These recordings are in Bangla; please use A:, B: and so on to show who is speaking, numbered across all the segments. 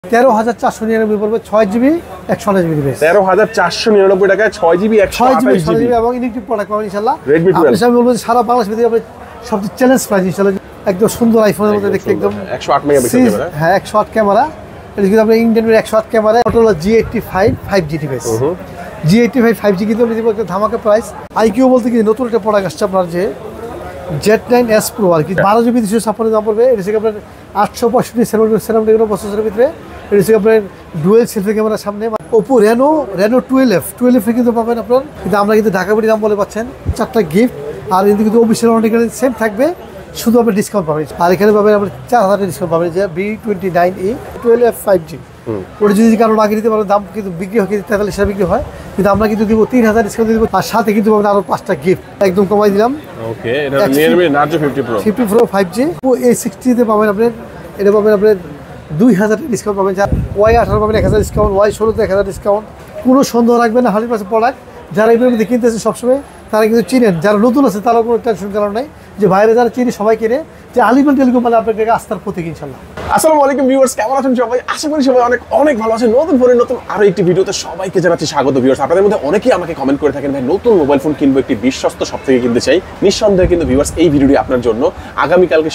A: 13,499 পড়বে 6GB 128GB ডিভাইস
B: 13,499 টাকায় 6GB 128GB
A: এবং ইলেকট্রিক প্রোডাক্ট পাবেন ইনশাআল্লাহ।
B: Redmi 12
A: আমি বলবো সারা বাংলাদেশ ভিতরে আপনি সবচেয়ে চ্যালেঞ্জ প্রাইস ইনশাআল্লাহ। একদম সুন্দর আইফোনের মধ্যে দেখতে একদম
B: 108 মেগাপিক্সেল ক্যামেরা।
A: হ্যাঁ 108 ক্যামেরা। এটা কিন্তু আপনি Indian 108 camera Motorola G85 5G device. G85 5G কিন্তু আপনি একটা ধামাকা প্রাইস। আইকিউ বলতে কি নতুন একটা প্রোডাক্ট আসছে আপনার যে Z9S Pro আর কি 12GB 256 দাম পড়বে। এটা থেকে আপনার 865 স্ন্যাপড্রাগন প্রসেসরের ভিতরে। এটা থেকে আপনার ডুয়েল সেলফি ক্যামেরার সামনে Oppo Reno 12 এ কিন্তু পাবেন আপনার। কিন্তু আমরা কিন্তু ঢাকা বাড়ি দাম বলে পাচ্ছেন 4টা গিফট আর কিন্তু অফিসিয়াল ওয়ারেন্টি সেম থাকবে, শুধু আপনি ডিসকাউন্ট পাবেন। আর এখানে পাবেন আপনি 4000 ডিসকাউন্ট পাবেন যে B29e 12F 5G। ওটা যদি কারণ আগে দিতে পারেন দাম কিন্তু বিক্রি হয় 43 বিক্রি হয়, কিন্তু আমরা কিন্তু দিব 3000 ডিসকাউন্ট দিব আর সাথে কিন্তু পাবেন আরো 5টা গিফট একদম কমাই দিলাম।
B: ওকে এটা নিয়ে Narzo 50
A: Pro 5G A60 তে পাবেন আপনি। এটা পাবেন আপনি 2000 ডিসকাউন্ট পাবেন। Y18 পাবেন 1000 ডিসকাউন্ট, Y16 তে 1000 ডিসকাউন্ট। কোনো সন্দেহ রাখবেন না 100% প্রোডাক্ট। যারা এগুলোর মধ্যে কিনতেছে সবসময় তারা কিন্তু চিনেন, যারা নতুন আছে তারা কোনো টেনশন করার নাই যে বাইরে যারা চিনি সবাই কিনে যে আলিমান টেলিকম মানে আপনাদের আস্থার প্রতীক ইনশাআল্লাহ।
B: আসসালামু আলাইকুম ভিউয়ার্স, কেমন আছেন সবাই? আশা করি সবাই অনেক অনেক ভালো আছেন। নতুন ফোনের নতুন আরো একটি ভিডিওতে সবাইকে জানাচ্ছি স্বাগত। ভিউয়ার্স আপনাদের মধ্যে অনেকেই আমাকে কমেন্ট করে থাকেন ভাই নতুন মোবাইল ফোন কিনবো, একটি বিশ্বস্ত শপ থেকে কিনতে চাই। নিঃসন্দেহে কিন্তু ভিউয়ার্স এই ভিডিওটি আপনার জন্য। আগামীকালকে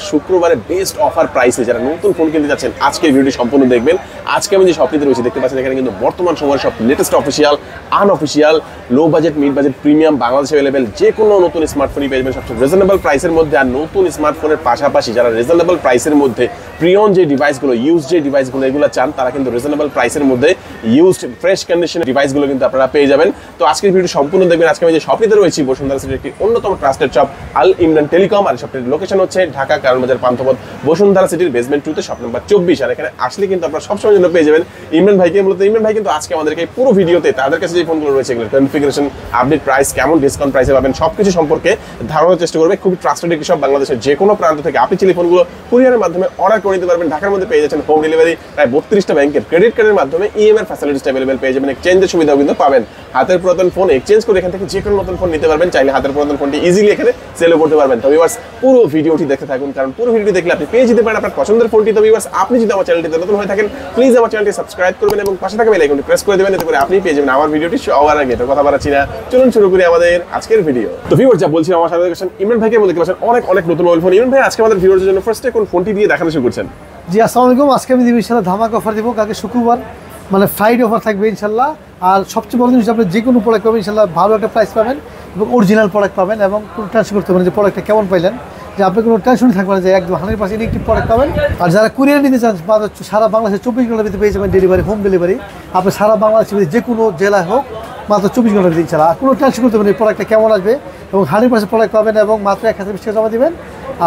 B: শুক্রবারে বেস্ট অফার প্রাইসে যারা নতুন ফোন কিনতে যাচ্ছেন আজকে এই ভিডিওটি সম্পূর্ণ দেখবেন। আজকে আমি যে শপটিতে রয়েছে দেখতে পাচ্ছেন এখানে কিন্তু বর্তমান সময়ের সব latest official, unofficial, low budget, mid budget, premium বাংলাদেশে অ্যাভেলেবেল যে কোনো নতুন স্মার্টফোনই পেয়ে যাবেন সবচেয়ে রিজনেবল প্রাইসের মধ্যে। আর নতুন স্মার্টফোনের পাশাপাশি যারা রিজনেবল প্রাইসের মধ্যে প্রিয়ন যে ডিভাইসগুলো, ইউজ যে ডিভাইসগুলো এগুলো চান তারা কিন্তু রিজনেবল প্রাইসের মধ্যে ইউজড ফ্রেশ কন্ডিশনের ডিভাইসগুলো কিন্তু আপনারা পেয়ে যাবেন। তো আজকের ভিডিও সম্পূর্ণ দেখবেন। আজকে আমি যে শপটিতে রয়েছি বসুন্ধরা সিটির একটি অন্যতম ট্রাস্টেড শপ আল ইমরান টেলিকম। আর শপটির লোকেশন হচ্ছে ঢাকা কারণ বাজার পান্থপথ বসুন্ধরা সিটির বেসমেন্ট 2 তে শপ নাম্বার 24। আর এখানে আসলে কিন্তু আপনারা সবসময় জন্য পেয়ে যাবেন ইমরান ভাইকে। মূলত ইমরান ভাই কিন্তু আজকে আমাদেরকে পুরো ভিডিওতে তাদের কাছে যে ফোনগুলো রয়েছে এগুলোর কনফিগারেশন, আপডেট প্রাইস, কেমন ডিসকাউন্ট প্রাইসে পাবেন সবকিছু সম্পর্কে ধারণার চেষ্টা করবে। খুবই ট্রাস্টেড একটি শপ, বাংলাদেশের যে কোনো প্রান্ত থেকে আপনি চাইলে ফোনগুলো কুরিয়ারের মাধ্যমে অর্ডার করে নিতে পারবেন। ঢাকার মধ্যে পেয়ে যাচ্ছেন হোম ডেলিভারি, প্রায় 32টা ব্যাংকের ক্রেডিট কার্ডের মাধ্যমে ইএমআই ফ্যাসিলিটিস অ্যাভেলেবল পেয়ে যাবেন। এক্সচেঞ্জের সুবিধাও কিন্তু পাবেন। হাতের পুরাতন ফোন এক্সচেঞ্জ করে এখান থেকে যে কোনো নতুন ফোন নিতে পারবেন। চাইলে হাতের পুরাতন ফোনটি ইজিলি এখানে সেলও করতে পারবেন। তো ভিউয়ার্স পুরো ভিডিওটি দেখতে থাকুন, কারণ পুরো ভিডিওটি দেখলে আপনি পেয়ে যেতে পারেন আপনার পছন্দের ফোনটি। তো ভিউয়ার্স আপনি যদি আমার চ্যানেলটিতে নতুন হয়ে থাকেন প্লিজ আমার চ্যানেলটি সাবস্ক্রাইব করবেন এবং পাশে থাকা বেল আইকনটি প্রেস করে দেবেন, এতে করে আপনি পেয়ে যাবেন আমার ভিডিওটি সবার আগে। তো কথা বাড়াচ্ছি না, চলুন শুরু করি আমাদের আজকের ভিডিও। তো ভিউয়ার্স যা বলছিলাম আমার সাথে দেখেন ইমরান ভাইকে বলতে পারছেন অনেক নতুন মোবাইল ফোন। ইমরান ভাই আজকে আমাদের ভিউয়ারদের জন্য ফার্স্টে কোন ফোনটি দিয়ে দেখানো শুরু করছেন?
A: জি আসসালামু আলাইকুম। আজকে আমি দিব ইনশাআল্লাহ ধামাকা অফার দিব। কালকে শুক্রবার মানে ফ্রাইডে অফার থাকবে ইনশাআল্লাহ। আর সবচেয়ে বড় জিনিস আপনি যে কোনো প্রোডাক্ট পাবেন ইনশাআল্লাহ ভালো একটা প্রাইস পাবেন এবং অরিজিনাল প্রোডাক্ট পাবেন এবং কোনো টেনশন করতে পারেন যে প্রোডাক্টটা কেমন পাইলেন, যে আপনি কোনো টেনশনই থাকবে না যে একদম 100% ইলেকট্রিক প্রোডাক্ট পাবেন। আর যারা কুরিয়ার নিতে চান সারা বাংলাদেশে 24 ঘন্টার ভিতরে পেয়ে যাবেন ডেলিভারি, হোম ডেলিভারি। আপনি সারা বাংলাদেশের যে কোনো জেলায় হোক মাত্র 24 ঘন্টার ভিতরে ইনশাআল্লাহ। আর কোনো টেনশন করতে পারেন এই প্রোডাক্টটা কেমন আসবে এবং 100% প্রোডাক্ট পাবেন এবং মাত্র 1020 টাকা জমা দিবেন।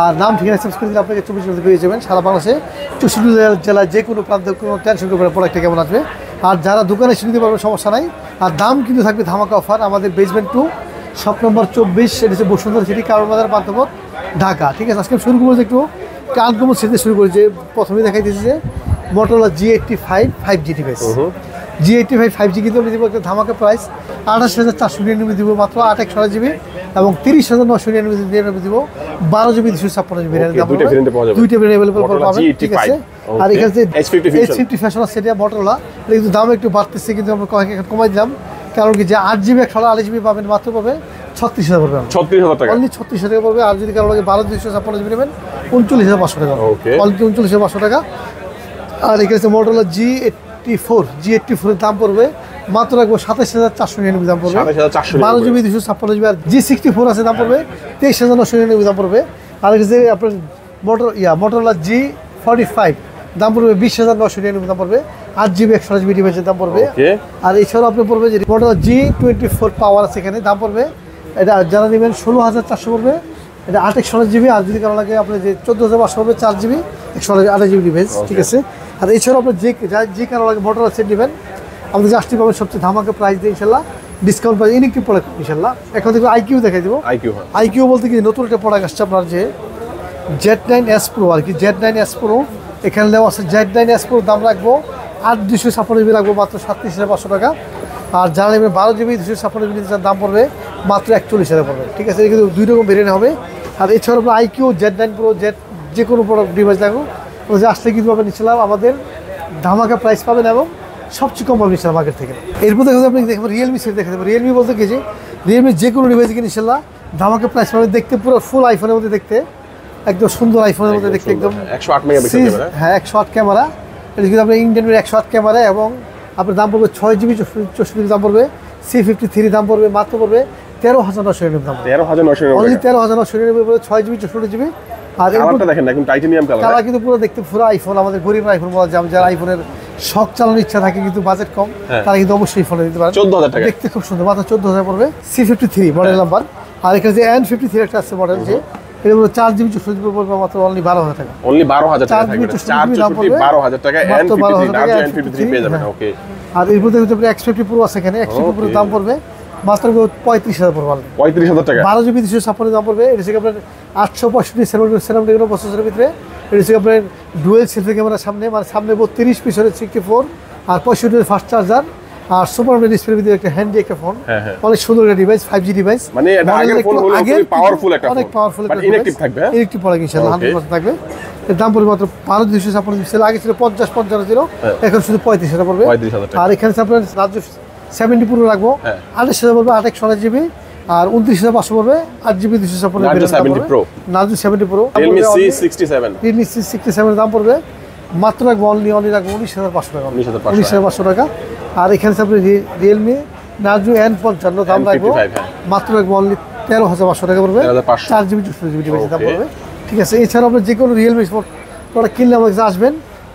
A: আর নাম ঠিকানা চেঞ্জ করে দিলে আপনাকে 24 ঘন্টা পেয়ে যাবেন সারা বাংলাদেশে 64 জেলায় যে কোনো প্রান্তে। কোনো টেনশন করবেন প্রোডাক্টটা কেমন আসবে। আর যারা দোকানে এসে নিতে পারবেন সমস্যা নাই। আর দাম কিন্তু থাকবে ধামাকা অফার। আমাদের বেসমেন্ট 2 শপ নম্বর 24, এটা হচ্ছে বসুন্ধরা সিটি কারণ বাজার পান্থপথ ঢাকা। ঠিক আছে, আজকে শুরু করবো একটু আনকমন সেটে শুরু করি। যে প্রথমে দেখাই দিয়েছি যে Motorola G85 5G device. G85 5G কিন্তু আমি দিব একটা ধামাকা প্রাইস 28,499 দিব মাত্র 8/128GB এবং 30,999 দিব 12GB 256GB। দুইটা ভেরিয়েন্ট अवेलेबल পাবেন। ঠিক আছে, আর এখানে যে H50 ফ্যাশন সেটা Motorola কিন্তু দাম একটু বাড়তেছে, কিন্তু আমরা কমাই দিলাম কারণ কি যে 8GB 128GB পাবেন মাত্র পাবে 36,000 পড়বে, 36,000 টাকা, অনলি 36,000 টাকা পড়বে। আর যদি কারো লাগে 12/256GB নেবেন 39,500 টাকা, অনলি 39,500 টাকা। আর এখানে হচ্ছে Motorola G84 এর দাম পড়বে মাত্র রাখবো 27,499 দাম পড়বে, 12GB 256GB। আর G64 আছে দাম পড়বে 23,999 দাম পড়বে। আর এখানে আপনার Motorola G45 দাম পড়বে 20,999 দাম পড়বে, 8GB 128GB ডিভাইসের দাম পড়বে। আর এছাড়াও আপনি পড়বে যে Motorola G24 পাওয়ার আছে এখানে দাম পড়বে, এটা যারা নেবেন 16,400 পড়বে, এটা 8/128GB। আর যদি কারো লাগে আপনার যে 14,500 পড়বে 4GB 128GB ডিভাইস। ঠিক আছে, আর এছাড়াও আপনার যে কারো লাগে Motorola সেট নেবেন আমাদের জাস্টি পাবেন সবচেয়ে ধামাকা প্রাইস দিয়ে ইনশাল্লাহ, ডিসকাউন্ট প্রাইস ইলেকট্রিক প্রোডাক্ট ইনশাল্লাহ। এখন থেকে আইকিউ দেখাই দেবো। আইকিউ বলতে কি নতুন একটা প্রোডাক্ট আসছে আপনার যে Z9S Pro আর কি। Z9S Pro এখানে দেওয়া আছে। Z9S Pro দাম রাখবো 8/256GB রাখবো মাত্র 37,500 টাকা। আর যারা নেবেন 12GB 256GB দাম পড়বে মাত্র 41,000 পড়বে। ঠিক আছে, কিন্তু দুই রকম ভেরিয়েন্ট হবে। আর এছাড়াও আপনার আইকিউ Z9 Pro যে কোনো প্রোডাক্ট ডিভাইস দেখো আসলে কিন্তু পাবেন ইনশাল্লাহ আমাদের ধামাকা প্রাইস পাবেন এবং সবচেয়ে কম পাবেন ইনশাল্লাহ মার্কেট থেকে। এরপর দেখুন আপনি দেখবেন রিয়েলমি সেট দেখে দেবেন। রিয়েলমি বলতে কি যে রিয়েলমি যে কোনো ডিভাইস কিনে ইনশাল্লাহ ধামাকা প্রাইস পাবেন। দেখতে পুরো ফুল আইফোনের মধ্যে দেখতে, একদম সুন্দর আইফোনের মধ্যে দেখতে, একদম
B: 108 মেগাপিক্সেল ক্যামেরা।
A: হ্যাঁ 108 ক্যামেরা, এটা কিন্তু আপনার ইন্ডিয়ান 108 ক্যামেরা এবং আপনার দাম পড়বে 6GB 64GB দাম পড়বে। C53 দাম পড়বে মাত্র পড়বে 13,999 দাম।
B: 13,999
A: অনলি 13,999 পড়বে 6GB 64GB। আর
B: কালারটা দেখেন একদম টাইটানিয়াম কালার।
A: কালার কিন্তু পুরো দেখতে পুরো আইফোন, আমাদের গরিব আইফোন বলা যায়, যারা আইফোনের শখ চালানোর ইচ্ছা থাকে কিন্তু বাজেট কম, তারা কিন্তু অবশ্যই ফোন নিতে পারেন।
B: 14,000 টাকা
A: দেখতে খুব সুন্দর, মাত্র 14,000 পড়বে। C53 model number. আর এখানে যে N53 একটা আছে মডেল, যে এটা পুরো 4GB 64GB পড়বে মাত্র অনলি 12,000 টাকা।
B: অনলি 12,000 টাকা থাকবে। 4GB 12,000 টাকা N53 পেয়ে যাবেন। ওকে।
A: আর এরপর দেখুন আপনি X50 Pro আছে এখানে। X50 Pro দাম পড়বে মাত্র 35,000 পড়বে।
B: 35,000 টাকা।
A: 12GB 256 দাম পড়বে। এটা হচ্ছে আপনার 865 সেরামিক প্রসেসরের ভিতরে। এটা হচ্ছে আপনার ডুয়েল সেলফি ক্যামেরার সামনে, মানে সামনে 32 পিছনে 64 আর 65 ফাস্ট চার্জার আর সুপার ডিসপ্লের ভিতরে একটা হ্যান্ডি একটা ফোন। অনেক সুন্দর একটা ডিভাইস, 5G ডিভাইস।
B: মানে এটা আগের ফোন হলো খুবই পাওয়ারফুল একটা ফোন,
A: অনেক পাওয়ারফুল
B: বাট ইনঅ্যাকটিভ থাকবে।
A: ইনঅ্যাকটিভ পড়া ইনশাআল্লাহ 100% থাকবে। এর দাম পড়বে মাত্র 12,256 পিক্সেল। আগে ছিল 50-55 ছিল, এখন শুধু 35,000 পড়বে।
B: 35,000 টাকা।
A: আর এখানে আপনার রাজ্য 70 Pro রাখবো, 28,000 পড়বে 8/128GB। আর 29,500 পড়বে 8GB 256
B: Narzo 70 Pro।
A: Narzo 70 Pro।
B: Realme C67
A: Realme C67 দাম পড়বে মাত্র রাখবো অনলি রাখবো 19,500 টাকা। 19,500 টাকা। আর এখানে আপনি রিয়েলমি Narzo N55 দাম রাখবো মাত্র রাখবো অনলি 13,500 টাকা পড়বে। 4GB 64GB ডিভাইসের দাম পড়বে। ঠিক আছে। এছাড়াও আপনি যে কোনো রিয়েলমি প্রোডাক্ট কিনলে আমার কাছে আসবেন,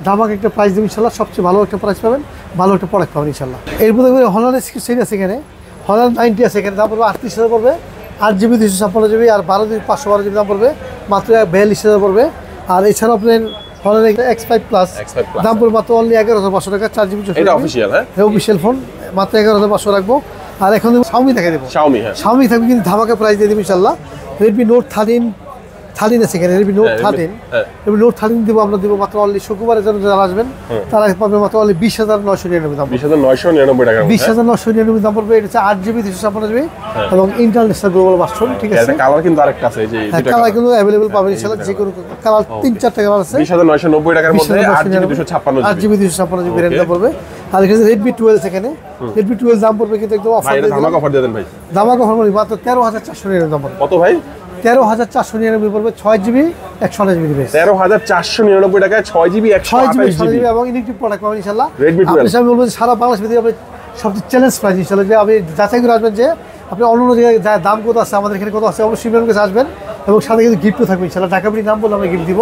A: ধামাকা একটা প্রাইস দেবেন ইনশাল্লাহ, সবচেয়ে ভালো একটা প্রাইস পাবেন, ভালো একটা প্রোডাক্ট পাবেন ইনশাল্লাহ। এরপর দেখবেন হনার সিরিজ আছে এখানে, হনার 90 আছে এখানে, দাম পড়বে 38,000 পড়বে। 8GB 256GB আর 512GB দাম পড়বে মাত্র 42,000 পড়বে। আর এছাড়াও আপনার হনার X5 প্লাস দাম পড়বে মাত্র অনলি 11,500 টাকা। 4GB
B: এটা অফিশিয়াল, হ্যাঁ
A: অফিশিয়াল ফোন, মাত্র 11,500 রাখবো। আর এখন Xiaomi দেখে দেবো। Xiaomi থাকবে কিন্তু ধামাকা প্রাইস দিয়ে দেবো ইনশাল্লাহ। Redmi Note 13 আছে এখানে, Redmi Note 13 দিব আমরা, দিব মাত্র অনলি শুক্রবারের জন্য যারা আসবেন তারা পাবে মাত্র অনলি 20,999 দাম।
B: 20,999 টাকা।
A: 20,999 দাম পড়বে। এটা হচ্ছে 8GB 256GB এবং ইন্টারন্যাশনাল গ্লোবাল ভার্সন। ঠিক আছে।
B: কালার কিন্তু আরেকটা আছে, এই যে
A: কালার কিন্তু अवेलेबल পাবেন ইনশাআল্লাহ, যে কোনো কালার 3-4টা কালার আছে।
B: 20,990 টাকার মধ্যে 8GB 256GB
A: ভেরিয়েন্ট দাম পড়বে। আর এখানে Redmi 12 এখানে, Redmi 12 দাম পড়বে কিন্তু একদম অফার দিয়ে,
B: ধামাকা অফার দিয়ে দেন ভাই।
A: ধামাকা অফার মাত্র 13,499 দাম পড়বে।
B: কত ভাই?
A: 13,499 পড়বে। 6GB 128GB device.
B: 13,499 টাকায় 6GB 128GB
A: এবং ইনঅ্যাকটিভ প্রোডাক্ট পাবেন ইনশাআল্লাহ।
B: Redmi 12
A: আমি বলবো যে সারা বাংলাদেশ ভিতরে আপনি সবচেয়ে চ্যালেঞ্জ প্রাইস ইনশাআল্লাহ, যে আপনি যাচাই করে আসবেন যে আপনি অন্য জায়গায় যা দাম কত আছে, আমাদের এখানে কত আছে, অবশ্যই আপনার কাছে আসবেন এবং সাথে কিন্তু গিফটও থাকবে ইনশাআল্লাহ। ঢাকাবিড়ি নাম বলে আমরা গিফট দিব।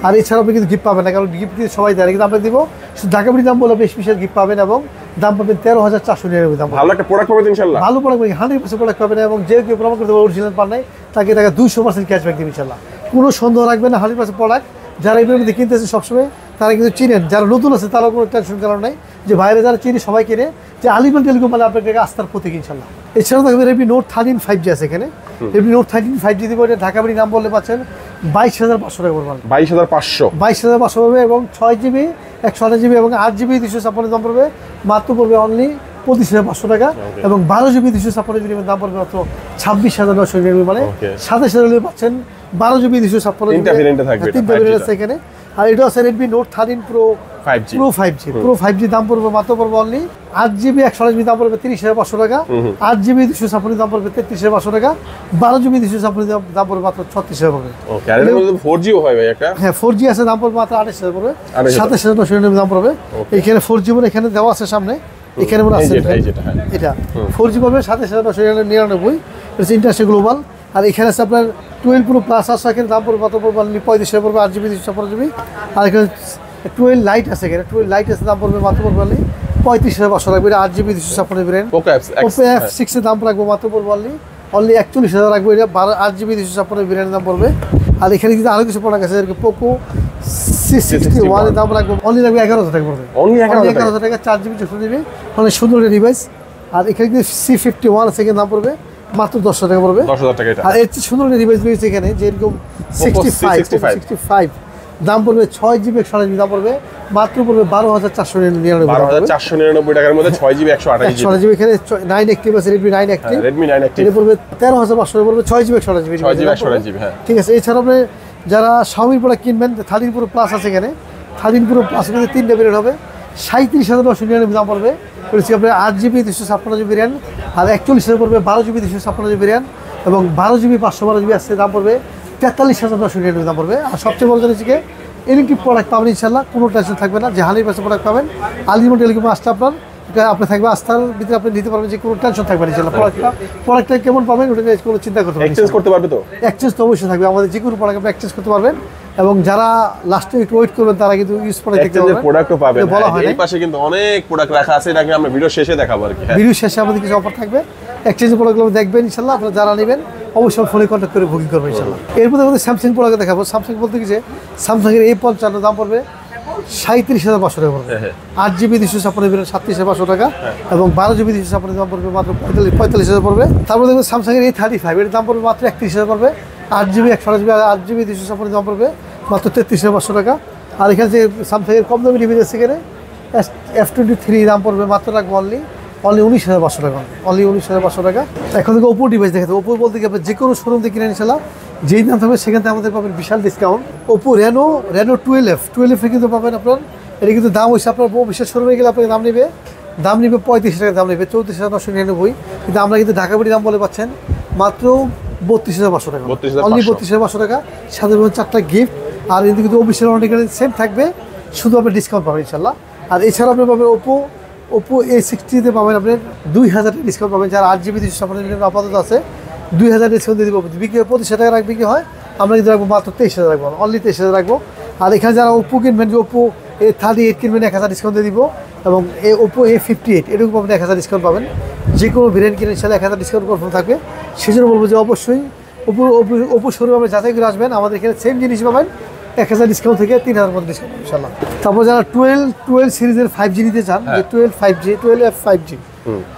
A: আর এছাড়াও আপনি কিন্তু গিফট পাবেন না, কারণ গিফট দিয়ে সবাই দেয়, কিন্তু আমরা দিব শুধু ঢাকাবিড়ি নাম বলে আপনি স্পেশাল গিফট পাবেন এবং দাম পাবেন 13,499 দাম।
B: ভালো একটা প্রোডাক্ট পাবেন ইনশাআল্লাহ,
A: ভালো প্রোডাক্ট পাবেন, 100% প্রোডাক্ট পাবেন এবং যে কেউ প্রমাণ করতে অরিজিনাল পান নাই তাকে 200% ক্যাশব্যাক দিবেন ইনশাআল্লাহ। কোনো সন্দেহ রাখবেন না, 100% প্রোডাক্ট। যারা এগুলোর মধ্যে কিনতেছে সবসময় তারা কিন্তু চিনেন, যারা নতুন আছে তারাও কোনো টেনশন কারণ নাই, যে বাইরে যারা চিনি সবাই কিনে, যে আলিমান টেলিকম মানে আপনাকে আস্থার প্রতীক ইনশাআল্লাহ। এছাড়াও থাকবে Redmi Note 13 5G আছে এখানে, Redmi Note 13 5G দিব। এটা ঢাকাবাড়ি নাম বললে পাচ্ছেন 22,500 টাকা পড়বে।
B: 22,500
A: পড়বে এবং 6GB 128GB এবং 8GB 256 দাম পড়বে মাত্র পড়বে অনলি 25,500 টাকা এবং 12GB 256GB দাম পড়বে মাত্র 26,999, মানে 27,000 পাচ্ছেন 12GB 256।
B: তিনটা ভেরিয়েন্ট থাকবে,
A: তিনটা ভেরিয়েন্ট আছে এখানে। আর এটা আছে Redmi Note 13 Pro 5G দাম পড়বে মাত্র পড়বে অনলি 8GB 128GB দাম পড়বে 30,500 টাকা। 8GB 256 দাম পড়বে 33,500 টাকা। 12GB 256 দাম পড়বে মাত্র 36,000 পড়বে।
B: ওকে। আর এর মধ্যে 4G ও হয় ভাই একটা?
A: হ্যাঁ 4G আছে, দাম পড়বে মাত্র 28,000 পড়বে। 27,999 দাম পড়বে। এখানে 4G বলে এখানে দেওয়া আছে সামনে, এখানে মনে আছে এটা 4G পড়বে 27,999। এটা ইন্টারন্যাশনাল গ্লোবাল। আর এখানে আছে আপনার 12 Pro প্লাস আছে, এখানে দাম পড়বে মাত্র পড়বে অনলি 35,000 পড়বে। 8GB 256GB। আর এখানে 12 লাইট আছে, এখানে 12 লাইট আছে, দাম পড়বে মাত্র পড়বে অনলি 35,500 রাখবে। এটা 8GB 256 ভেরিয়েন্ট।
B: Poco
A: F6 এর দাম রাখবো মাত্র পড়বে অনলি 41,000 রাখবো। এটা 8GB 256 ভেরিয়েন্ট দাম পড়বে। আর এখানে কিন্তু আরো কিছু প্রোডাক্ট আছে, Poco C61 এর দাম রাখবো অনলি রাখবে 11,000 টাকা পড়বে। 11,000 টাকা 4GB 256GB, অনেক সুন্দর একটা ডিভাইস। আর এখানে কিন্তু C51 আছে, এখানে দাম পড়বে মাত্র 10,000 টাকা পড়বে।
B: 10,000 টাকা এটা।
A: আর এর চেয়ে সুন্দর একটা ডিভাইস রয়েছে এখানে, যে এরকম 65 দাম পড়বে 6GB 128GB দাম পড়বে মাত্র পড়বে 12,499
B: 12,499 টাকার মধ্যে 6GB 128GB।
A: এখানে 9 অ্যাক্টিভ আছে, Redmi 9 অ্যাক্টিভ।
B: Redmi 9 অ্যাক্টিভ
A: এটা পড়বে 13,500 পড়বে 6GB 128GB।
B: 6GB 128GB, হ্যাঁ
A: ঠিক আছে। এছাড়া আপনি যারা Xiaomi প্রোডাক্ট কিনবেন 13 Pro প্লাস আছে এখানে, 13 Pro প্লাস কিন্তু 3টা ভেরিয়েন্ট হবে। 37,999 দাম পড়বে। হচ্ছে আপনার 8GB 256GB র্যাম, আর 41,000 পড়বে 12GB 256GB র্যাম, এবং 12GB 512GB আসছে দাম পড়বে 43,999 দাম পড়বে। আর সবচেয়ে বড় জিনিস কি ইলেকট্রিক প্রোডাক্ট পাবেন ইনশাল্লাহ, কোনো টেনশন থাকবে না যে 100% প্রোডাক্ট পাবেন। আলটিমেট টেলিকম আসলে আপনি থাকবে আস্থার ভিতরে, আপনি নিতে পারবেন যে কোনো টেনশন থাকবে না ইনশাল্লাহ। প্রোডাক্টটা কেমন পাবেন ওটা নিয়ে কোনো চিন্তা করতে পারবেন।
B: এক্সচেঞ্জ করতে পারবে তো?
A: এক্সচেঞ্জ তো অবশ্যই থাকবে, আমাদের যে কোনো প্রোডাক্ট আপনি এক্সচেঞ্জ করতে পারবেন, এবং যারা লাস্টে একটু ওয়েট করবেন তারা কিন্তু ইউজ প্রোডাক্ট দেখতে পারবেন,
B: প্রোডাক্টও পাবেন।
A: বলা হয়
B: এই পাশে কিন্তু অনেক প্রোডাক্ট রাখা আছে, এটাকে আমরা ভিডিও শেষে দেখাবো আর কি।
A: ভিডিও শেষে আমাদের কিছু অফার থাকবে, এক্সচেঞ্জ প্রোডাক্টগুলো দেখবেন ইনশাল্লাহ। আপনারা যারা নেবেন অবশ্যই ফোনে কন্ট্যাক্ট করে বুকিং করবেন ইনশাল্লাহ। এরপরে আমাদের স্যামসাং প্রোডাক্ট দেখাবো। স্যামসাং বলতে কি যে স্যামসাংয়ের A55 দাম পড়বে 37,500 টাকা পড়বে। 8GB 256GB 37,500 টাকা, এবং 12GB 256 দাম পড়বে মাত্র 45,000 পড়বে। তারপরে দেখবেন স্যামসাংয়ের A35 এর দাম পড়বে মাত্র 31,000 পড়বে। 8GB 128GB আর 8GB 256 দাম পড়বে মাত্র 33,500 টাকা। আর এখানে যে স্যামসাংয়ের কম দামি ডিভাইস আছে, এখানে F23 দাম পড়বে মাত্র রাখবো অনলি 19,500 টাকা, অনলি 19,500 টাকা। এখন থেকে ওপো ডিভাইস দেখাতে, ওপো বলতে কি আপনি যে কোনো শোরুম থেকে কিনে ইনশাল্লাহ যেই দাম থাকবে সেখান থেকে আমাদের পাবেন বিশাল ডিসকাউন্ট। ওপো রেনো 12 কিন্তু পাবেন আপনার, এটা কিন্তু দাম হচ্ছে আপনার বিশেষ শোরুমে গেলে আপনাকে দাম নেবে 35,000 টাকা, দাম নেবে 34,999, কিন্তু আমরা কিন্তু ঢাকা বাড়ি দাম বলে পাচ্ছেন মাত্র 32,500 টাকা, অনলি 32,500 টাকা। সাথে পাবেন 4টা গিফট, আর কিন্তু কিন্তু অফিসিয়াল অনেক সেম থাকবে, শুধু আপনি ডিসকাউন্ট পাবেন ইনশাল্লাহ। আর এছাড়া আপনি পাবেন ওপো A60 পাবেন আপনার 2,000 ডিসকাউন্ট পাবেন। যারা 8GB 256GB আপাতত আছে 2,000 ডিসকাউন্ট দিয়ে দিব, বিক্রি 25,000 টাকা বিক্রি হয়, আমরা কিন্তু রাখবো মাত্র 23,000 রাখবো, অনলি 23,000 রাখবো। আর এখানে যারা ওপো কিনবেন, যে ওপো A38 কিনবেন 1,000 ডিসকাউন্ট দিয়ে দিব, এবং ওপো A58 এরকম পাবেন 1,000 ডিসকাউন্ট পাবেন। যে কোনো ভেরিয়েন্ট কিনে ইনশাল্লাহ 1,000 ডিসকাউন্ট কনফার্ম থাকবে। সেজন্য বলবো যে অবশ্যই ওপো শোরুমে আপনি যাচাই করে আসবেন, আমাদের এখানে সেম জিনিস পাবেন 1,000 ডিসকাউন্ট থেকে 3,000 মতো ডিসকাউন্ট ইনশাল্লাহ। তারপর যারা 12 সিরিজের 5G নিতে চান, যে 12F5G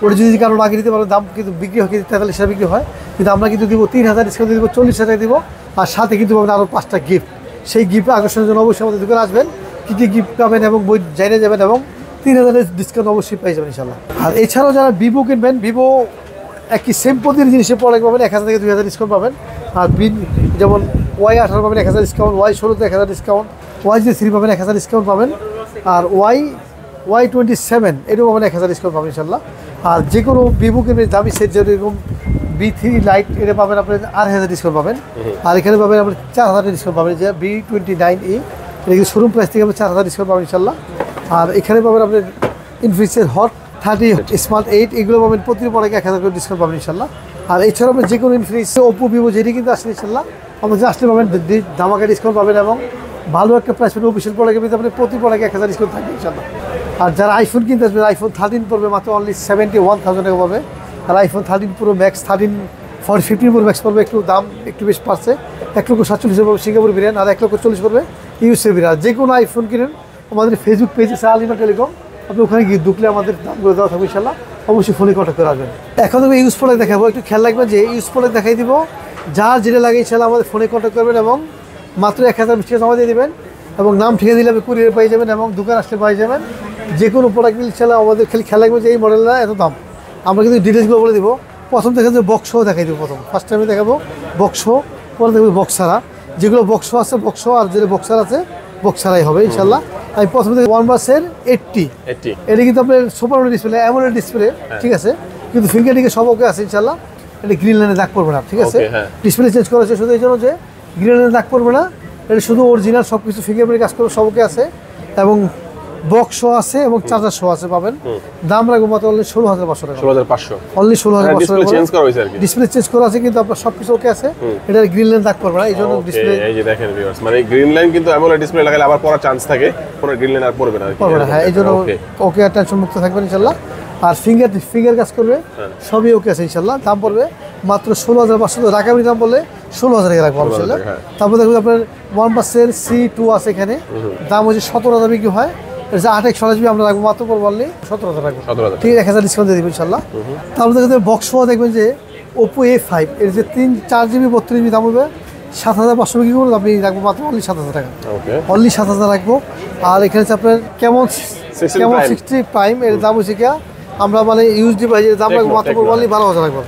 A: ওটা যদি কারো আগে নিতে পারেন, দাম কিন্তু বিক্রি হয় 43,000 বিক্রি হয়, কিন্তু আমরা কিন্তু দিব 3,000 ডিসকাউন্ট দিব, 40,000 টাকা দিব। আর সাথে কিন্তু পাবেন আরও 5টা গিফট। সেই গিফট আকর্ষণের জন্য অবশ্যই আমাদের দোকানে আসবেন, কী কী গিফট পাবেন এবং বই জানিয়ে যাবেন, এবং 3,000 ডিসকাউন্ট অবশ্যই পেয়ে যাবেন ইনশাল্লাহ। আর এছাড়াও যারা ভিভো কিনবেন, ভিভো একই সেম প্রতিটি জিনিসের প্রোডাক্ট পাবেন 1,000 থেকে 2,000 ডিসকাউন্ট পাবেন। আর যেমন Y18 পাবেন 1,000 ডিসকাউন্ট, Y16 1,000 ডিসকাউন্ট, Y03 পাবেন 1,000 ডিসকাউন্ট পাবেন, আর Y27 এটাও পাবেন 1,000 ডিসকাউন্ট পাবেন ইনশাল্লাহ। আর যে কোনো ভিভো কিনবেন দামি সেট, যেরকম B3 লাইট এটা পাবেন আপনার 8,000 ডিসকাউন্ট পাবেন। আর এখানে পাবেন আপনার 4,000 ডিসকাউন্ট পাবেন, যে B29E এটা কিন্তু শোরুম প্রাইস থেকে 4,000 ডিসকাউন্ট পাবেন ইনশাল্লাহ। আর এখানে পাবেন আপনার ইনফিনিক্সের হট 30 স্মার্ট 8 এগুলো পাবেন প্রতিটি প্রোডাক্টে 1,000 করে ডিসকাউন্ট পাবেন ইনশাল্লাহ। আর এছাড়া আপনি যে কোনো ইনফিনিক্স, ওপো, ভিভো যেটি কিন্তু আসলে ইনশাল্লাহ আমাদের আসলে পাবেন ধামাকা ডিসকাউন্ট পাবেন, এবং ভালো একটা প্রাইস পাবেন। অফিসিয়াল প্রোডাক্টের ভিতরে আপনি প্রতি প্রোডাক্টে 1,000 ডিসকাউন্ট থাকবে ইনশাল্লাহ। আর যারা আইফোন কিনতে আসবেন, আইফোন 13 পড়বে মাত্র অনলি 71,000 টাকা পাবে। আর iPhone 13 Pro Max 15 Pro Max পড়বে, একটু দাম একটু বেশ পাচ্ছে, 1,47,000 পড়বে সিঙ্গাপুর বিরিয়ান, আর 1,40,000 পড়বে ইউএসএ বিরিয়ান। যে কোনো আইফোন কিনেন আমাদের ফেসবুক পেজ আছে আলিমা টেলিকম, আপনি ওখানে গিয়ে ঢুকলে আমাদের দামগুলো দেওয়া থাকবে ইনশাল্লাহ, অবশ্যই ফোনে কন্ট্যাক্ট করে আসবেন। এখন আমি ইউজ প্রোডাক্ট দেখাবো, একটু খেয়াল রাখবেন যে ইউজ প্রোডাক্ট দেখাই দিব, যার যেটা লাগে ইনশাল্লাহ আমাদের ফোনে কন্ট্যাক্ট করবেন, এবং মাত্র 1,000 টাকা জমা দিয়ে দেবেন, এবং নাম ঠিকা দিলে আপনি কুরিয়ার পেয়ে যাবেন, এবং দোকান আসলে পেয়ে যাবেন। যে কোনো প্রোডাক্ট ইনশাল্লাহ আমাদের খালি খেয়াল রাখবেন যে এই মডেলটা এত দাম, আমরা কিন্তু ডিটেলসগুলো বলে দিব। প্রথম দেখা যাবে বক্সও দেখাই দেবো, ফার্স্ট টাইমে দেখাবো বক্সও, পরে দেখবো বক্স ছাড়া, যেগুলো বক্স আছে বক্স, আর যেগুলো বক্সার আছে বক্স ছাড়াই হবে ইনশাল্লাহ। আমি প্রথমে দেখি OnePlus-এর 80 এটা কিন্তু আপনার সুপার ডিসপ্লে, অ্যামোলেড ডিসপ্লে, ঠিক আছে, কিন্তু ফিঙ্গারটিকে সব ওকে আছে ইনশাল্লাহ। এটা গ্রিন লাইনে দাগ পড়বে না, ঠিক আছে, ডিসপ্লে চেঞ্জ করা হয়েছে শুধু এই জন্য যে গ্রিন লাইনে দাগ পড়বে না, এটা শুধু অরিজিনাল সব কিছু ফিঙ্গারপ্রিন্ট কাজ করবে, সব ওকে আছে, এবং বক্স আছে এবং চার্জার সহ আছে পাবেন। দাম রাখবো মাত্র অনলি 16,500 টাকা, 16,500 অনলি 16,500 টাকা। চেঞ্জ করা হয়েছে আর কি, ডিসপ্লে চেঞ্জ করা আছে, কিন্তু আপনার সবকিছু ওকে আছে। এটা গ্রিন লাইন দাগ পড়বে না, এই জন্য ডিসপ্লে
B: এই যে দেখেন ভিউয়ার্স, মানে গ্রিন লাইন কিন্তু অ্যামোলেড ডিসপ্লে লাগালে আবার পড়ার চান্স থাকে, কোনো গ্রিন লাইন আর পড়বে না,
A: পড়বে না। হ্যাঁ, এই জন্য ওকে, আর টেনশন মুক্ত থাকবেন ইনশাআল্লাহ। আর ফিঙ্গার কাজ করবে, সবই ওকে আছে ইনশাআল্লাহ। দাম পড়বে মাত্র 16,500 টাকা, ঢাকার দাম বললে 16,000 টাকা রাখবো ইনশাআল্লাহ। তারপর দেখুন আপনার OnePlus-এর C2 আছে এখানে, দাম হচ্ছে 17,000 বিক্রি হয়, 8/16GB আমরা রাখবো মাত্র পড়বো অনলি 17,000 রাখবো, ঠিক আছে, 1,000 ডিসকাউন্ট দিয়ে দেবো ইনশাল্লাহ। তারপর দেখবেন বক্স সহ দেখবেন যে ওপো A5 এর যে 4GB 32GB দাম হবে 7,500 বিক্রি করবো, আপনি রাখবো মাত্র অনলি 7,000 টাকা, অনলি 7,000 রাখবো। আর এখানে হচ্ছে আপনার কেমন 60 প্রাইম এর দাম হচ্ছে কি আমরা মানে ইউজ ডিভাইসের দাম রাখবো মাত্র পড়বো অনলি 12,000 রাখবো,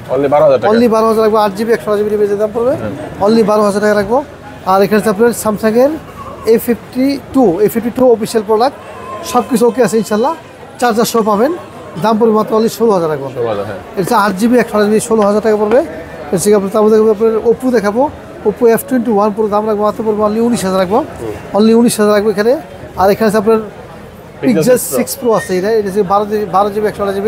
A: অনলি 12,000 রাখবো। 8GB 128GB ডিভাইসের দাম পড়বে অনলি 12,000 টাকা রাখবো। আর এখানে হচ্ছে আপনার স্যামসাংয়ের A52 অফিসিয়াল প্রোডাক্ট, সব কিছু ওকে আছে ইনশাল্লাহ। চার্জার সহ পাবেন, দাম পড়বে মাত্র অনলি 16,000 টাকা পড়বে। এটা 8GB 128GB 16,000 টাকা পড়বে। তার মধ্যে আপনার ওপো দেখাবো, ওপো F21 পুরো দাম রাখবো মাত্র পড়বে অনলি 19,000 রাখবো, অনলি 19,000 রাখবো এখানে। আর এখানে আছে আপনার পিক্সেল 6 Pro আছে, এটা 12GB 128GB,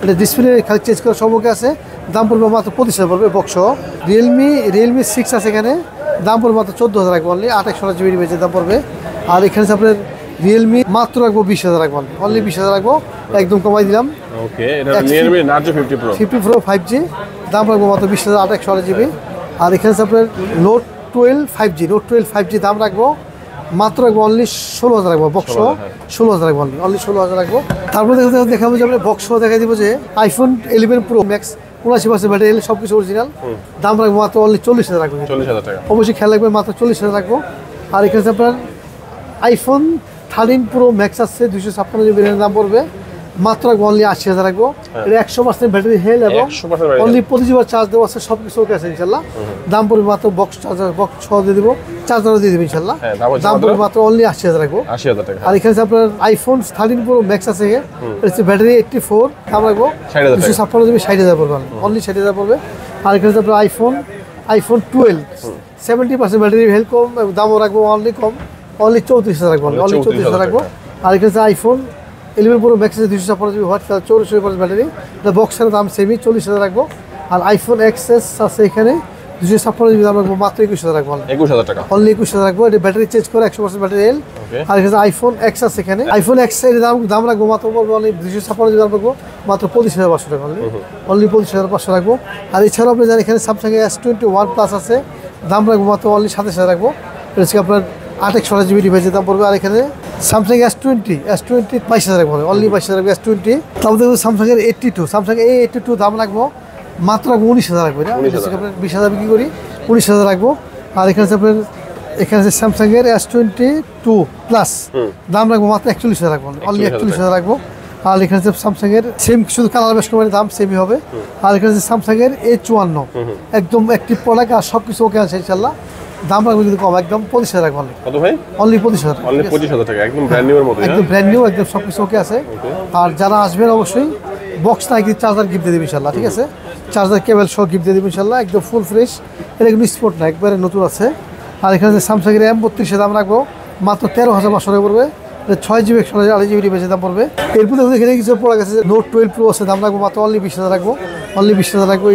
A: এটা ডিসপ্লে খালি চেঞ্জ করার সম্মুখে আছে, দাম পড়বে মাত্র 25,000 পড়বে বক্স। রিয়েলমি 6 আছে এখানে, দাম পড়বে মাত্র 14,000 রাখবো অনলি, 8/128GB বেজে দাম পড়বে। আর এখানে আছে আপনার রিয়েলমি মাত্র রাখবো 20,000 রাখবো অনলি 20,000 রাখবো, একদম কমাই দিলাম।
B: ওকে, এটা রিয়েলমি নার্জো
A: 50 Pro 5G, দাম রাখবো মাত্র 20,000, 8/128GB। আর এখানে আছে আপনার নোট 12 5G, দাম রাখবো মাত্র রাখবো অনলি 16,000 রাখবো বক্স, 16,000 রাখবো অনলি 16,000 রাখবো। তারপরে দেখাবো যে আমরা বক্স দেখা দিব যে iPhone 11 Pro Max 79% ব্যাটারি, সব কিছু অরিজিনাল, দাম রাখবো মাত্র অনলি 40,000 রাখবো,
B: 40,000 টাকা।
A: অবশ্যই খেয়াল রাখবেন মাত্র 40,000 রাখবো। আর এখানে আছে আপনার iPhone 13 Pro Max আছে 256GB দাম পড়বে মাত্র রাখবো অনলি 80,000 রাখবো। এটা 100% ব্যাটারি হেলথ এবং অনলি 25 বার চার্জ দেওয়া আছে, সব কিছু ওকে আছে ইনশাল্লাহ। দাম পড়বে মাত্র বক্স চার্জার, বক্স সহ দিয়ে দেবো, চার্জারও দিয়ে দেবো ইনশাল্লাহ। দাম পড়বে মাত্র অনলি 80,000 রাখবো,
B: 80,000 টাকা।
A: আর এখানে আপনার iPhone 13 Pro Max আছে, এটা হচ্ছে ব্যাটারি 84, দাম রাখবো 256GB 60,000 পড়বে অনলি 60,000 পড়বে। আর এখানে আপনার iPhone 12 70% ব্যাটারি হেলথ কম, দামও রাখবো অনলি কম, অনলি 34,000 রাখবো, অনলি 34,000 রাখবো। আর এখানে iPhone 11 Pro Max আছে 256GB হোয়াট কালার, 64% ব্যাটারি, এটা বক্সের দাম সেমই 40,000 রাখবো। আর iPhone XS আছে এখানে 256GB দাম রাখবো মাত্র 21,000 রাখবো,
B: 21,000 টাকা,
A: অনলি 21,000 রাখবো। এটা ব্যাটারি চেঞ্জ করে 100% ব্যাটারি হেল। আর এখানে iPhone X আছে এখানে, iPhone X এর দাম রাখবো মাত্র অনলি 256GB দাম রাখবো মাত্র 25,500 টাকা, অনলি 25,500 রাখবো। আর এছাড়াও আপনি জানেন এখানে Samsung S21 Plus আছে, দাম রাখবো মাত্র অনলি 27,000 রাখবো, এটা হচ্ছে আপনার 8/128GB ডিভাইসের দাম পড়বে। আর এখানে Samsung S20 22,000 রাখবো, অনলি 22,000 রাখবো S20। তারপর দেখবো Samsung A82 দাম রাখবো মাত্র রাখবো 19,000 রাখবো, এটা আপনার 20,000 বিক্রি করি, 19,000 রাখবো। আর এখানে আপনার Samsung S22 Plus দাম রাখবো মাত্র 41,000 রাখবো, অনলি 41,000 রাখবো। আর এখানে Samsung সেম, শুধু কালার বেশ করে দাম সেমই হবে। আর এখানে Samsung A54 একদম অ্যাক্টিভ প্রোডাক্ট, আর সব কিছু ওকে আছে ইনশাল্লাহ, দাম রাখবো কিন্তু কম, একদম 25,000 রাখবো
B: কত ভাই,
A: অনলি 25,000,
B: অনলি 25,000 টাকা, একদম ব্র্যান্ড নিউ এর মতো,
A: একদম ব্র্যান্ড নিউ, একদম সব কিছু ওকে আছে। আর যারা আসবেন অবশ্যই বক্স না গিয়ে চার্জার গিফট দিয়ে দেবে ইনশাল্লাহ, ঠিক আছে, চার্জার কেবল সহ গিফট দিয়ে দেবে ইনশাল্লাহ, একদম ফুল ফ্রেশ, এটা কিন্তু স্পোর্ট না, একবারে নতুন আছে। আর এখানে Samsung M32 দাম রাখবো মাত্র 13,500 টাকা পড়বে, 6GB 128GB ডিভাইসের দাম পড়বে। এরপর দেখুন এখানে কিছু প্রোডাক্ট আছে, Note 12 Pro আছে, দাম রাখবো মাত্র অনলি 20,000 রাখবো, অনলি 20,000 রাখবো,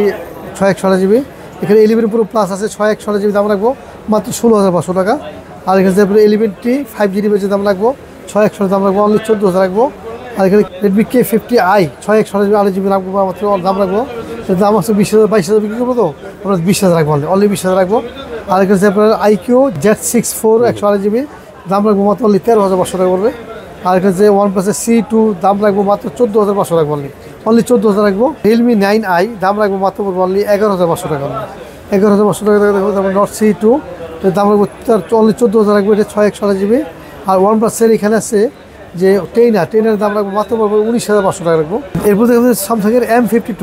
A: 6/128GB। এখানে 11 Pro Plus আছে 6/128GB দাম রাখবো মাত্র 16,500 টাকা। আর এখানে 11T 5G ডিভাইসের দাম রাখবো 6/128 দাম রাখবো অনলি 14,000 রাখবো। আর এখানে Redmi K50i 6/128GB 8GB রাখবো মাত্র দাম রাখবো, সেটা দাম আছে 20,000 22,000 বিক্রি করবো, তো আমরা 20,000 রাখবো, অনলি 20,000 রাখবো। আর এখানে আপনার iQ Z6 128GB দাম রাখবো মাত্র অনলি 13,500 টাকা পড়বে। আর এখানে OnePlus C2 দাম রাখবো মাত্র 14,500 রাখবো, অনলি 14,000 রাখবো। Realme 9i দাম রাখবো মাত্র অনলি 11,500 টাকা, 11,500 টাকা দেখবো। তারপর Note C2 দাম রাখবো অনলি 14,000 রাখবো, এটা 6/128GB। আর OnePlus এর এখানে আছে যে টেনার দাম রাখবো মাত্র 19,500 টাকা রাখবো। এরপর দেখবো Samsung M52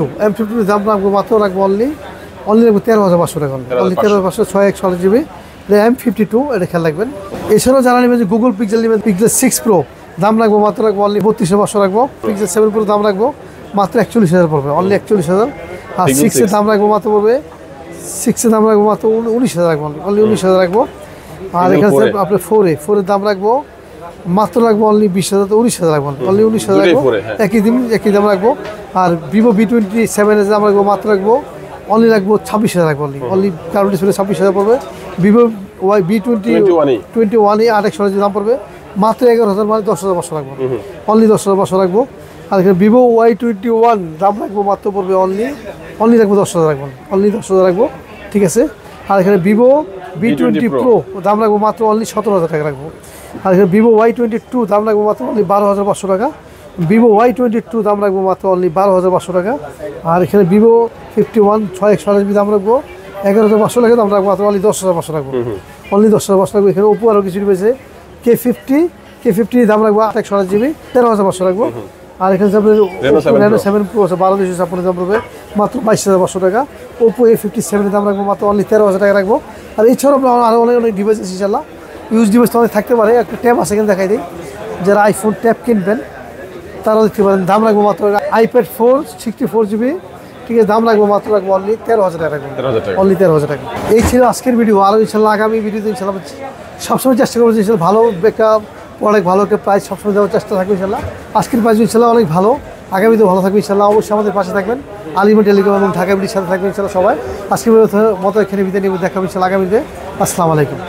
A: দাম রাখবো মাত্র রাখবো অনলি রাখবো 13,500 টাকা, অনলি 13,500, 6/128GB M52, এটা খেয়াল রাখবেন। এছাড়াও জানা নেবেন যে Google Pixel নেবেন, Pixel 6 Pro দাম রাখবো মাত্র রাখবো অনলি 32,500 রাখবো। Pixel 7 Pro দাম রাখবো মাত্র 41,000 পড়বে, অনলি 41,000। আর 6 এর দাম রাখবো মাত্র পড়বে 6 এর দাম রাখবো মাত্র 19,000 রাখবো, অনলি 19,000 রাখবো। আর এখানে আপনার 4 এর দাম রাখবো মাত্র রাখবো অনলি 20,000, 19,000 রাখবো, অনলি 19,000 রাখবো, একই দাম রাখবো। আর Vivo V27 এর দাম রাখবো মাত্র রাখবো অনলি রাখবো 26,000 রাখবো, অনলি কার্বন ডিসপ্লে 26,000 পড়বে। Vivo V21 8/128GB দাম পড়বে মাত্র 11,000, মানে 10,500 রাখবো, অনলি 10,500 রাখবো। আর এখানে Vivo Y21 দাম রাখবো মাত্র পড়বে অনলি রাখবো 10,000 রাখবো, অনলি 10,000 রাখবো, ঠিক আছে। আর এখানে Vivo V20 Pro দাম রাখবো মাত্র অনলি 17,000 টাকা রাখবো। আর এখানে Vivo Y22 দাম রাখবো মাত্র অনলি 12,500 টাকা, Vivo Y22 দাম রাখবো মাত্র অনলি 12,500 টাকা। আর এখানে Vivo 51 6/128GB দাম রাখবো 11,500 টাকা, দাম রাখবো মাত্র অনলি 10,500 রাখবো, অনলি 10,500 রাখবো। এখানে Oppo আরও কিছু রয়েছে K50 দাম রাখবো 8/128GB 13,500 রাখবো। আর এখানে আপনার Reno 7 Pro আছে 12,256 দাম পড়বে মাত্র 22,500 টাকা। Oppo A57 দাম রাখবো মাত্র অনলি 13,000 টাকা রাখবো। আর এছাড়াও আপনার আরও অনেক ডিভাইস আছে ইনশাল্লাহ, ইউজ ডিভাইস তো অনেক থাকতে পারে, একটা ট্যাব আছে এখানে দেখাই দিই, যারা আইফোন ট্যাব কিনবেন তারাও দেখতে পারেন। দাম রাখবো মাত্র আইপ্যাড 4 64 GB, ঠিক আছে, দাম রাখবো মাত্র রাখবো অনলি 13,000 টাকা রাখবো,
B: 13,000 টাকা।
A: অনলি 13,000 টাকা। এই ছিল আজকের ভিডিও। আরও ইনশাল্লাহ আগামী ভিডিওতে ইনশাল্লাহ সবসময় চেষ্টা করবো যে ইনশাল্লাহ ভালো একটা প্রোডাক্ট, ভালো একটা প্রাইস সবসময় দেওয়ার চেষ্টা থাকবে ইনশাল্লাহ। আজকের প্রাইস ইনশাল্লাহ অনেক ভালো, আগামীতে ভালো থাকবে ইনশাল্লাহ। অবশ্যই আমাদের পাশে থাকবেন, আলিমা টেলিকম এবং ঢাকা বিডির সাথে থাকবেন ইনশাল্লাহ সবাই। আজকের মতো এখানে বিদায় নিয়ে দেখা হবে ইনশাল্লাহ আগামীতে। আসসালামু আলাইকুম।